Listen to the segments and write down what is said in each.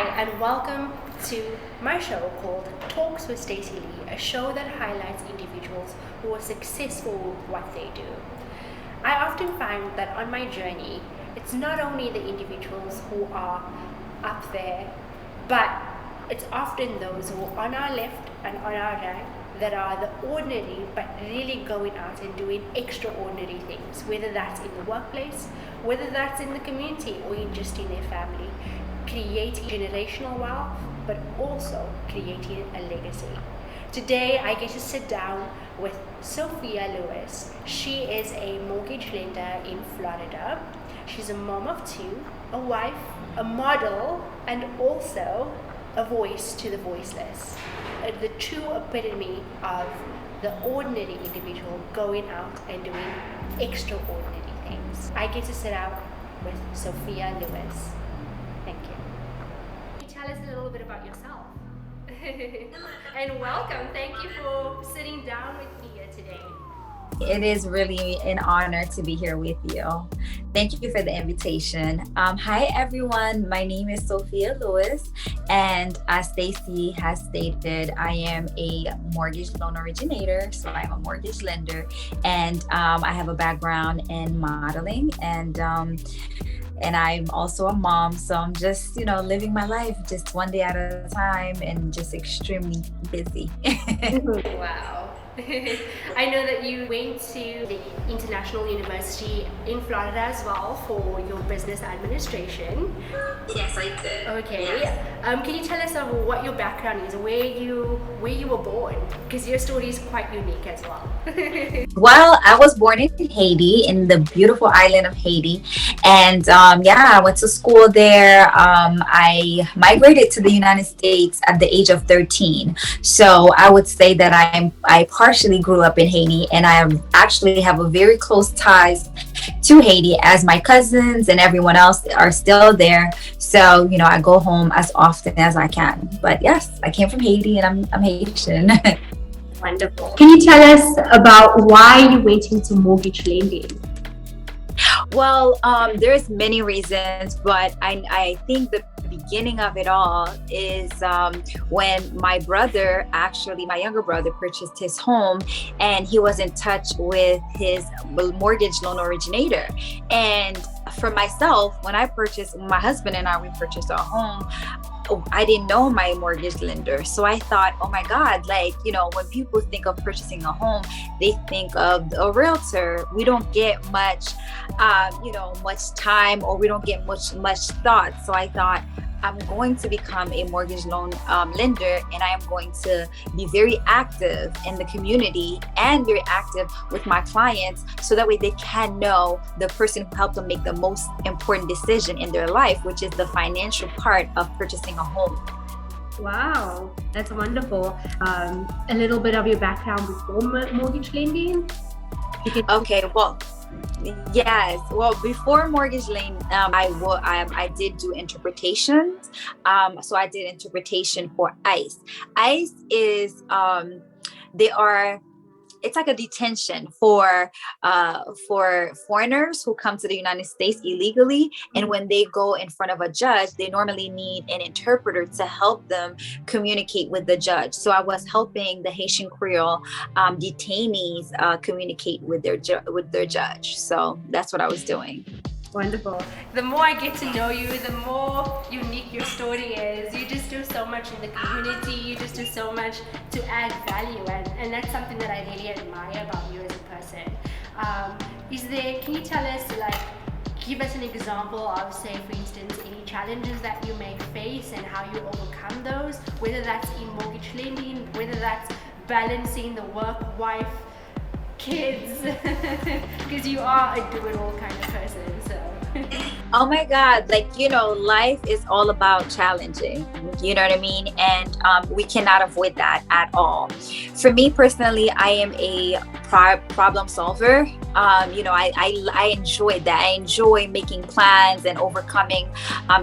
Hi, and welcome to my show called Talks with Stacey Lee, a show that highlights individuals who are successful with what they do. I often find that on my journey, it's not only the individuals who are up there, but it's often those who are on our left and on our right that are the ordinary but really going out and doing extraordinary things, whether that's in the workplace, whether that's in the community, or just in their family, creating generational wealth, but also creating a legacy. Today, I get to sit down with Sophia Lewis. She is a mortgage lender in Florida. She's a mom of two, a wife, a model, and also a voice to the voiceless. The true epitome of the ordinary individual going out and doing extraordinary things. I get to sit out with Sophia Lewis. Thank you. Can you tell us a little bit about yourself? And welcome. Thank you for sitting down with me here today. It is really an honor to be here with you. Thank you for the invitation. Hi, everyone. My name is Sophia Lewis, and as Stacey has stated, I am a mortgage loan originator. So I'm a mortgage lender, and I have a background in modeling, and I'm also a mom. So I'm just, living my life just one day at a time and just extremely busy. Wow. I know that you went to the International University in Florida as well for your business administration. Yes, I did. Okay. Yes. Can you tell us what your background is, where you were born? Because your story is quite unique as well. Well, I was born in Haiti, in the beautiful island of Haiti. And I went to school there. I migrated to the United States at the age of 13. So I would say that I partially grew up in Haiti, and I actually have a very close ties to Haiti, as my cousins and everyone else are still there. So, I go home as often as I can. But yes, I came from Haiti, and I'm Haitian. Wonderful. Can you tell us about why you went into mortgage lending? Well, there's many reasons, but I think the beginning of it all is when my younger brother purchased his home, and he was in touch with his mortgage loan originator. And for myself, when my husband and we purchased our home, I didn't know my mortgage lender. So I thought, oh my God, when people think of purchasing a home, they think of a realtor. We don't get much time, or we don't get much thought. So I thought, I'm going to become a mortgage loan lender, and I am going to be very active in the community and very active with my clients, so that way they can know the person who helped them make the most important decision in their life, which is the financial part of purchasing a home. Wow, that's wonderful. A little bit of your background before mortgage lending? Okay, well, yes. Well, before mortgage lending, I did do interpretations. So I did interpretation for ICE. ICE is it's like a detention for foreigners who come to the United States illegally. And when they go in front of a judge, they normally need an interpreter to help them communicate with the judge. So I was helping the Haitian Creole detainees communicate with their judge. So that's what I was doing. Wonderful. The more I get to know you, the more unique your story is. You just do so much in the community. You just do so much to add value, and that's something that I really admire about you as a person. Can you tell us, give us an example of, say, for instance, any challenges that you may face and how you overcome those, whether that's in mortgage lending, whether that's balancing the work, wife, kids, because you are a do-it-all kind of person. So oh my God, life is all about challenging, you know what I mean? And we cannot avoid that at all. For me personally, I am a problem solver. I enjoy that. I enjoy making plans and overcoming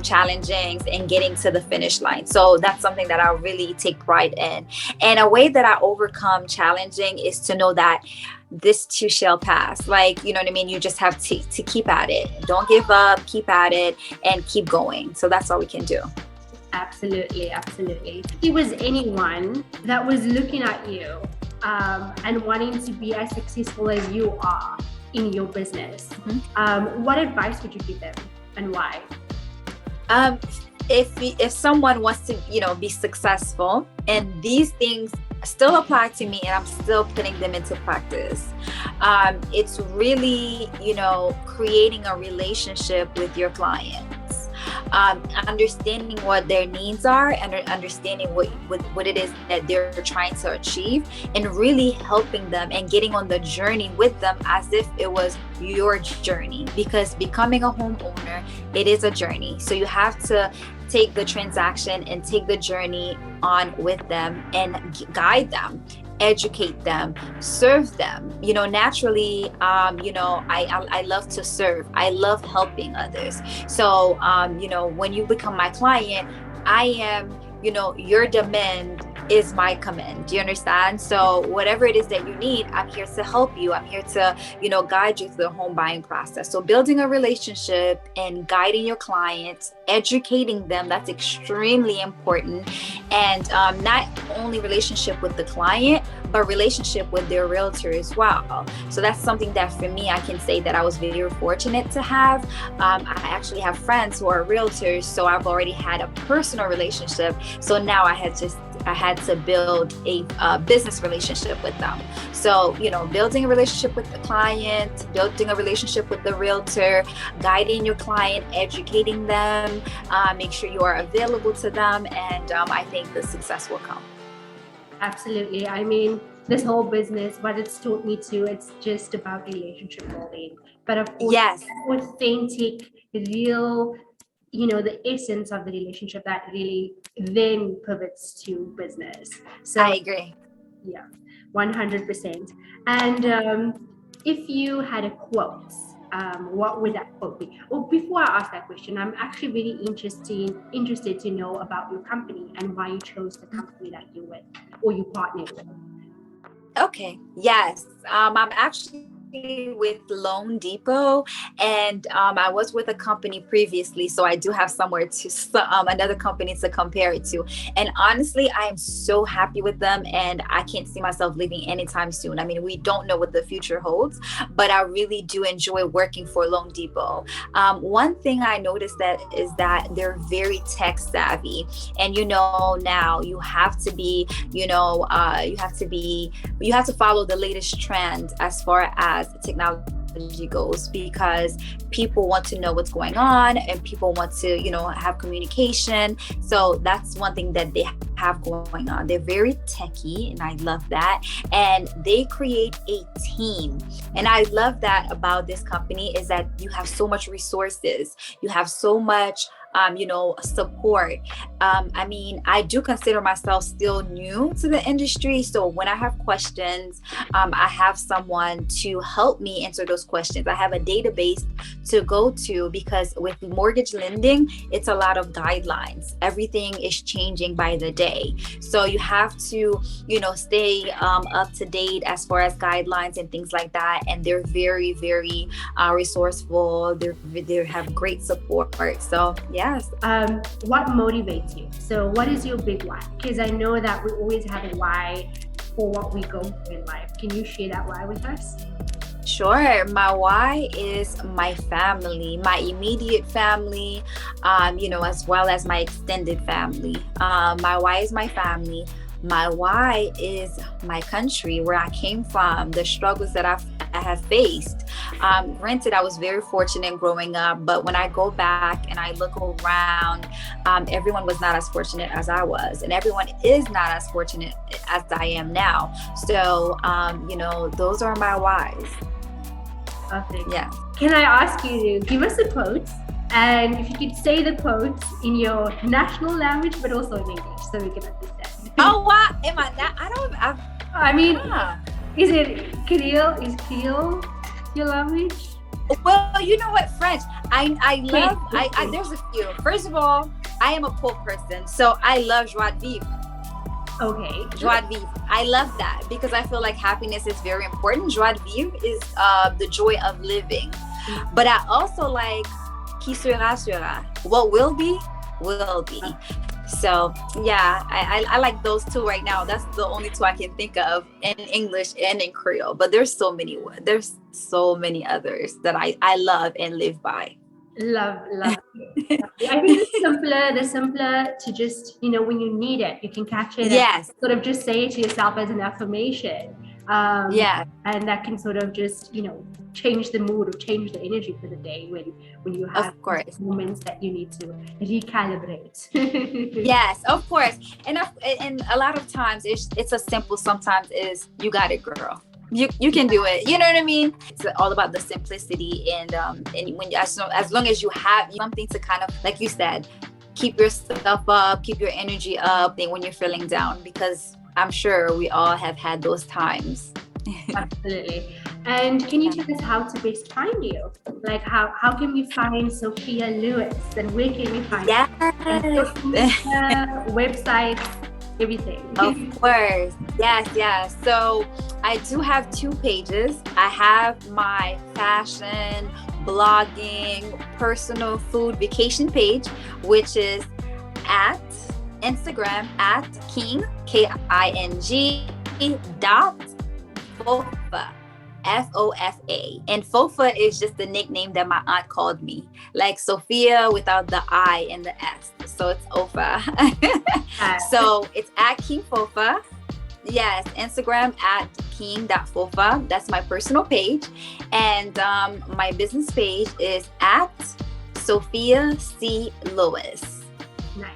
challenges and getting to the finish line. So that's something that I really take pride in. And a way that I overcome challenging is to know that this too shall pass. You know what I mean? You just have to keep at it. Don't give up, keep at it, and keep going. So that's all we can do. Absolutely, absolutely. If there was anyone that was looking at you and wanting to be as successful as you are in your business, what advice would you give them and why? If someone wants to, be successful, and these things still apply to me and I'm still putting them into practice, it's really, creating a relationship with your clients, understanding what their needs are and understanding what it is that they're trying to achieve, and really helping them and getting on the journey with them as if it was your journey, because becoming a homeowner, it is a journey. So you have to take the transaction and take the journey on with them and guide them, educate them, serve them. Naturally, I love to serve. I love helping others. So, when you become my client, I am, your demand is my command. Do you understand? So whatever it is that you need, I'm here to help you. I'm here to, guide you through the home buying process. So building a relationship and guiding your clients, educating them, that's extremely important. And not only relationship with the client, but relationship with their realtor as well. So that's something that for me, I can say that I was very fortunate to have. I actually have friends who are realtors, so I've already had a personal relationship. So now I had to build a business relationship with them. So, building a relationship with the client, building a relationship with the realtor, guiding your client, educating them, make sure you are available to them, and I think the success will come. Absolutely. I mean, this whole business, what it's taught me to, it's just about relationship building. But of course, yes, authentic, real, the essence of the relationship that really then pivots to business. So I agree. Yeah, 100%. And if you had a quote, what would that quote be? Well, before I ask that question, I'm actually really interested to know about your company and why you chose the company that you with or you partnered with. Okay. Yes. I'm actually with Loan Depot, and I was with a company previously, so I do have another company to compare it to. And honestly, I am so happy with them, and I can't see myself leaving anytime soon. I mean, we don't know what the future holds, but I really do enjoy working for Loan Depot. One thing I noticed is that they're very tech savvy, and now you have to be, you have to follow the latest trend as far as technology goes, because people want to know what's going on and people want to, have communication. So that's one thing that they have going on. They're very techy, and I love that. And they create a team. And I love that about this company is that you have so much resources. You have so much support. I do consider myself still new to the industry. So when I have questions, I have someone to help me answer those questions. I have a database to go to, because with mortgage lending, it's a lot of guidelines. Everything is changing by the day. So you have to, stay up to date as far as guidelines and things like that. And they're very, very resourceful. They have great support. So yes. What motivates you? So what is your big why? Because I know that we always have a why for what we go through in life. Can you share that why with us? Sure. My why is my family, my immediate family, as well as my extended family. My why is my family. My why is my country, where I came from, the struggles that I have faced. Granted, I was very fortunate growing up, but when I go back and I look around, everyone was not as fortunate as I was, and everyone is not as fortunate as I am now. So, those are my whys. Okay. Yeah. Can I ask you to give us a quote? And if you could say the quote in your national language, but also in English, so we can understand. Oh, wow. Is it Creole? Is Creole your language? Well, you know what, French. There's a few. First of all, I am a poor person, so I love joie de vivre. Okay. Joie de vivre. I love that because I feel like happiness is very important. Joie de vivre is the joy of living. But I also like qui sera, sera. What will be, will be. So yeah, I like those two right now. That's the only two I can think of in English and in Creole. But there's so many others that I love and live by. Love. I think the simpler to just, when you need it, you can catch it and Yes, sort of just say it to yourself as an affirmation. Um, yeah, and that can sort of just, change the mood or change the energy for the day when you have of these course. moments that you need to recalibrate. Yes, of course. And a lot of times it's a simple. Sometimes is you got it, girl. You can do it. You know what I mean? It's all about the simplicity and when as long as you have something to kind of, like you said, keep yourself up, keep your energy up. Then when you're feeling down, because I'm sure we all have had those times. Absolutely. And can you tell us how to best find you? Like how can we find Sophia Lewis and where can we find Yes. social media, websites, everything? Of course. Yes, yes. So I do have two pages. I have my fashion, blogging, personal food vacation page, which is at Instagram at King, King dot Fofa. Fofa. And Fofa is just the nickname that my aunt called me, like Sophia without the I and the S. So it's Ofa. So it's at King Fofa. Yes, Instagram at king.fofa. That's my personal page. And my business page is at Sophia C. Lewis. Nice.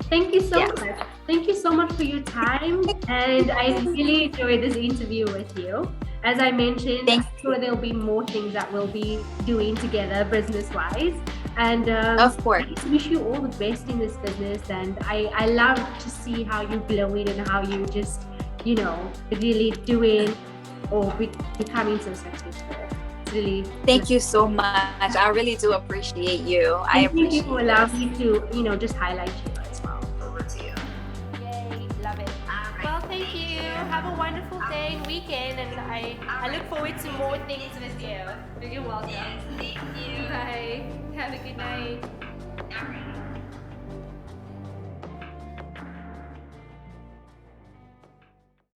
Thank you so much. Thank you so much for your time. And I really enjoyed this interview with you. As I mentioned, I'm sure there'll be more things that we'll be doing together business-wise. And of course, I just wish you all the best in this business. And I love to see how you're glowing and how you just, really doing or becoming so successful. It's really thank you so much. I really do appreciate you. I appreciate you for allowing me to, just highlight you as well. Over to you. Yay, love it. Well, thank you. Have a wonderful day and weekend, and I look forward to more things with you. You're welcome. Yes, thank you. Bye. Have a good night.